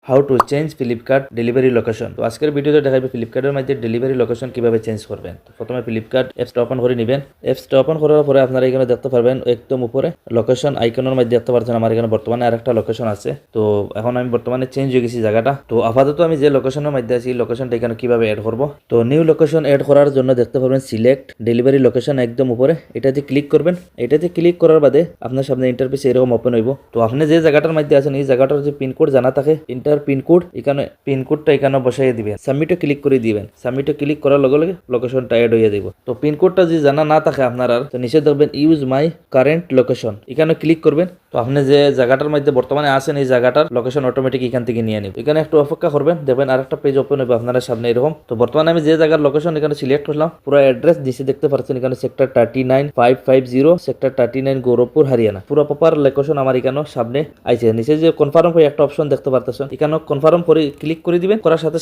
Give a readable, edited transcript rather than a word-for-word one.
How to change Flipkart delivery location. তো আজকের ভিডিওতে দেখাবে ফ্লিপকার্টের মধ্যে ডেলিভারি লোকেশন কিভাবে চেঞ্জ করবেন। তো প্রথমে ফ্লিপকার্ট অ্যাপসটা ওপেন করে নেবেন। অ্যাপসটা ওপেন করার পরে আপনারা এখানে দেখতে পারবেন একদম উপরে লোকেশন আইকনের মধ্যে দেখতে পাচ্ছেন আমার এখানে বর্তমানে আরেকটা লোকেশন আছে। তো এখন আমি বর্তমানে চেঞ্জ হয়ে গেছি জায়গাটা। তো আপাতত আমি যে লোকেশনের মধ্যে আছি এই লোকেশনটা এখানে কিভাবে অ্যাড করব। তো নিউ লোকেশন অ্যাড করার জন্য দেখতে পারবেন সিলেক্ট ডেলিভারি লোকেশন একদম উপরে, এটাতে ক্লিক করবেন। এটাতে ক্লিক করার বাদে আপনার সামনে ইন্টারফেস এরকম ওপেন হইব। তো আপনি যে জায়গাটার মধ্যে আছেন এই জায়গাটার যে পিনকোড জানা থাকে ইন্টার পিনকোড এখানে পিনকোডটা এখানে বসাই দিবেন, সাবমিটে ক্লিক করে দিবেন। সাবমিটে ক্লিক করার লগে লগে লোকেশনটা অ্যাড হয়ে যাব। তো পিনকোডটা যদি জানা না থাকে আপনার আর, তো নিচে দেখবেন ইউজ মাই কারেন্ট লোকেশন, এখানে ক্লিক করবেন। তো আপনি যে জায়গাটার মধ্যে বর্তমানে আছেন এই জায়গাটার লোকেশন অটোমেটিক এখান থেকে নিয়ে নিব। এখানে একটু অপেক্ষা করবেন, দেখবেন আরেকটা পেজ ওপেন হবে আপনার সামনে এরকম। তো বর্তমানে আমি যে জায়গার লোকেশন এখানে সিলেক্ট করলাম, পুরো অ্যাড্রেস নিচে দেখতে পাচ্ছেন এখানে সেক্টর 39550 সেক্টর 39 গৌরবপুর হরিয়ানা। পুরো প্রপার লোকেশন আমার এখানে সামনে আইছে। নিচে যে কনফার্ম হয়ে একটা অপশন দেখতে পারতেছেন, এখানে কনফার্ম করে ক্লিক করে দিবেন। করার সাথে সাথে